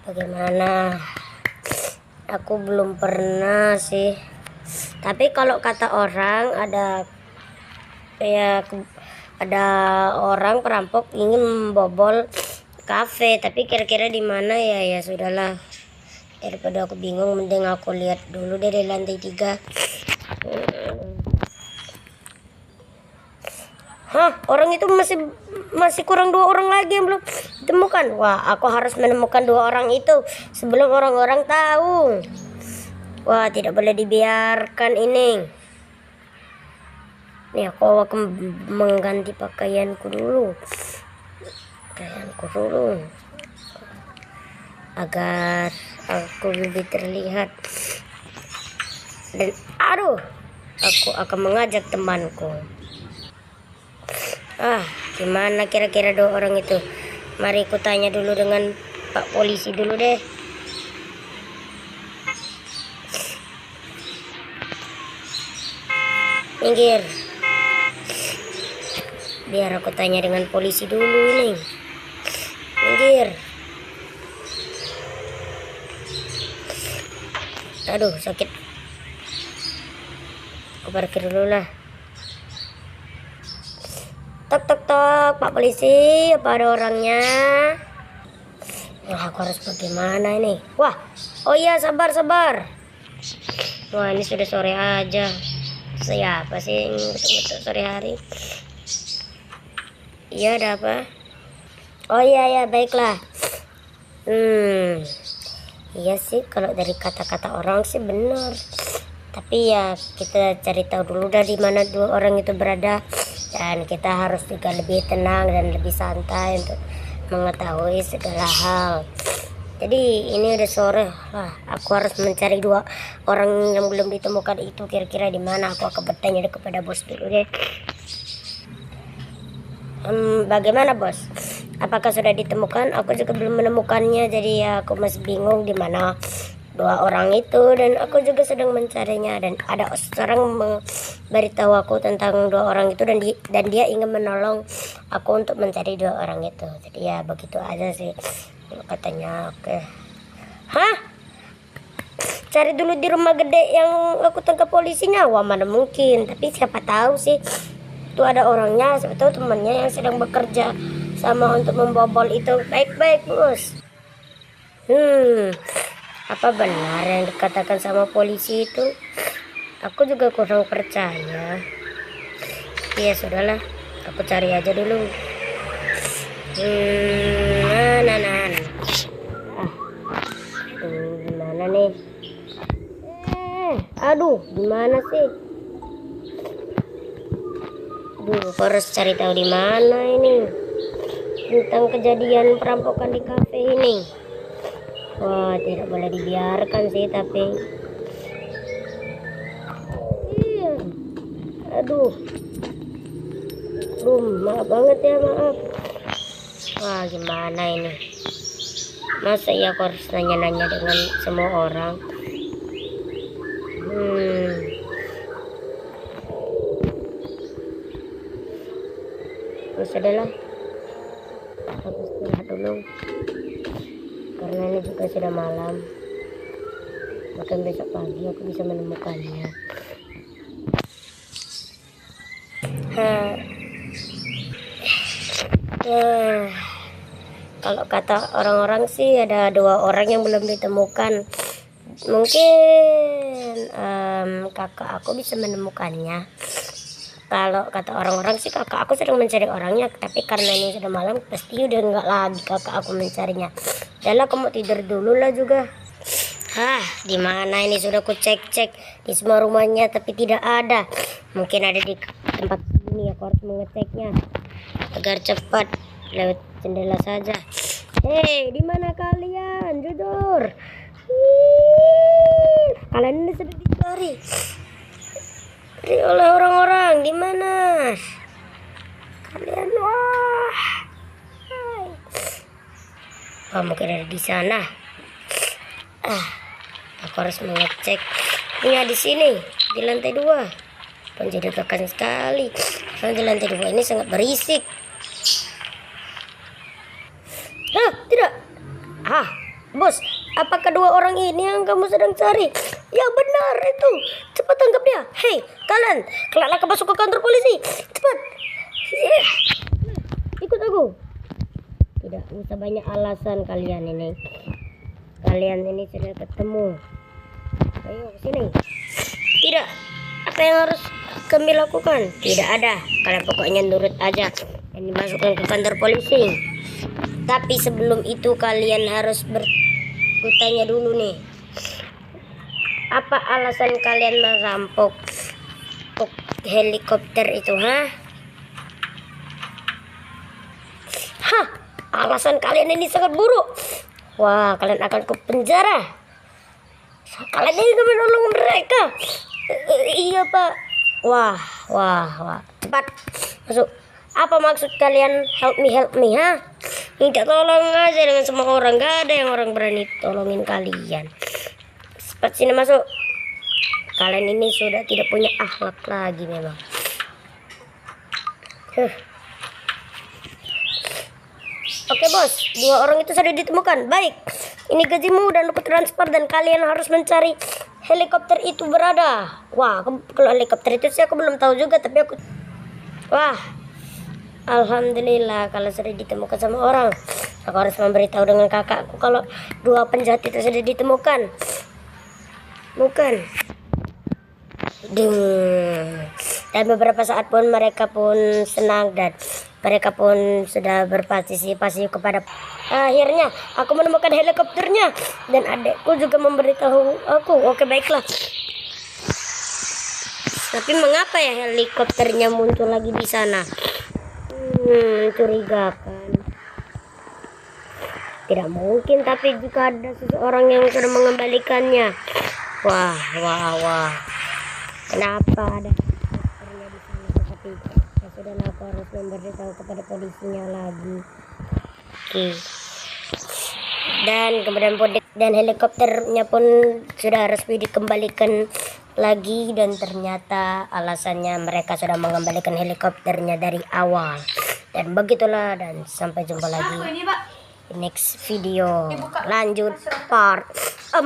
Bagaimana? Aku belum pernah sih. Tapi kalau kata orang ada orang perampok ingin membobol kafe, tapi kira-kira di mana ya? Ya sudahlah. Daripada aku bingung, mending aku lihat dulu deh di lantai 3. Hah, orang itu masih kurang 2 orang lagi yang belum ditemukan. Wah, aku harus menemukan 2 orang itu sebelum orang-orang tahu. Wah, tidak boleh dibiarkan ini. Nih, aku akan mengganti pakaianku dulu. Agar aku lebih terlihat. Dan aku akan mengajak temanku. Gimana kira-kira 2 orang itu? Mari ku tanya dulu dengan Pak Polisi dulu deh. Minggir. Biar aku tanya dengan polisi dulu ini. Minggir. Aduh, sakit. Aku parkir dulu lah. Tok tok tok, Pak Polisi, apa ada orangnya? Wah, aku harus bagaimana ini? Wah, oh iya, sabar. Wah, ini sudah sore aja. Siapa sih yang betul-betul sore hari? Iya, ada apa? Oh iya, baiklah. Iya sih, kalau dari kata-kata orang sih benar. Tapi ya kita cari tahu dulu dari mana 2 orang itu berada. Dan kita harus juga lebih tenang dan lebih santai untuk mengetahui segala hal. Jadi ini udah sore. Wah, aku harus mencari 2 orang yang belum ditemukan itu kira-kira di mana. Aku akan bertanya kepada bos dulu deh. Bagaimana bos? Apakah sudah ditemukan? Aku juga belum menemukannya. Jadi ya aku masih bingung di mana 2 orang itu, dan aku juga sedang mencarinya, dan ada seorang memberitahu aku tentang 2 orang itu, dan dia ingin menolong aku untuk mencari 2 orang itu. Jadi ya begitu aja sih katanya. Oke. Hah? Cari dulu di rumah gede yang aku tangkap polisinya. Wah, mana mungkin. Tapi siapa tahu sih itu ada orangnya, siapa tahu temannya yang sedang bekerja sama untuk membobol itu. Baik bos. Apa benar yang dikatakan sama polisi itu? Aku juga kurang percaya. Ya sudahlah, aku cari aja dulu. Gimana nih? Aduh, gimana sih? Aku harus cari tahu di mana ini tentang kejadian perampokan di kafe ini. Wah, tidak boleh dibiarkan sih, tapi iya. Aduh, maaf banget ya, maaf. Wah, gimana ini? Masa ya aku harus nanya-nanya dengan semua orang? Sudahlah, aku istirahat dulu karena ini juga sudah malam. Mungkin besok pagi aku bisa menemukannya. Kalau kata orang-orang sih ada 2 orang yang belum ditemukan. Mungkin kakak aku bisa menemukannya. Kalau kata orang-orang sih kakak aku sedang mencari orangnya, tapi karena ini sudah malam pasti udah nggak lagi kakak aku mencarinya. Yalah, aku mau tidur dulu lah juga. Di mana ini? Sudah aku cek di semua rumahnya tapi tidak ada. Mungkin ada di tempat sini, aku harus mengeceknya agar cepat lewat jendela saja. Hei, di mana kalian? Jujur. Kalian ini sudah dicari oleh orang-orang. Di mana kalian? Mungkin ada di sana. Aku harus mengecek. Ini di sini, di lantai 2. Penjagaan sekali. Karena di lantai 2 ini sangat berisik. Tidak. Bos, apa kedua orang ini yang kamu sedang cari? Ya benar itu. Cepat tangkap dia. Hei, kalian, kelaklah masuk ke kantor polisi. Cepat. Ikut aku. Tidak usah banyak alasan kalian ini. Kalian ini sudah ketemu. Ayo ke sini. Tidak. Apa yang harus kami lakukan? Tidak ada. Kalian pokoknya nurut aja. Dan dimasukkan ke kantor polisi. Tapi sebelum itu kalian harus bertanya dulu nih. Apa alasan kalian merampok helikopter itu, Hah, alasan kalian ini sangat buruk. Wah, kalian akan ke penjara. Kalian ini menolong mereka. Iya, Pak. Wah. Cepat masuk. Apa maksud kalian help me, Minta tolong aja dengan semua orang. Gak ada yang orang berani tolongin kalian. Cepat sini masuk. Kalian ini sudah tidak punya akhlak lagi memang. Oke bos, 2 orang itu sudah ditemukan. Baik, ini gajimu dan aku transfer dan kalian harus mencari helikopter itu berada. Wah, kalau helikopter itu sih aku belum tahu juga, tapi aku... Wah, alhamdulillah kalau sudah ditemukan sama orang. Aku harus memberitahu dengan kakakku kalau 2 penjahat itu sudah ditemukan. Bukan. Dan beberapa saat pun mereka pun senang dan mereka pun sudah berpartisipasi kepada. Akhirnya aku menemukan helikopternya dan adekku juga memberitahu aku. Oke, baiklah. Tapi mengapa ya helikopternya muncul lagi di sana? Mencurigakan. Tidak mungkin, tapi jika ada seseorang yang sudah mengembalikannya. Wah. Kenapa ada helikopternya di sana? Tapi ya sudah, aku harus memberitahu kepada polisinya lagi. Oke. Dan kemudian dan helikopternya pun sudah resmi dikembalikan lagi, dan ternyata alasannya mereka sudah mengembalikan helikopternya dari awal. Dan begitulah, dan sampai jumpa lagi di next video. Lanjut part 4.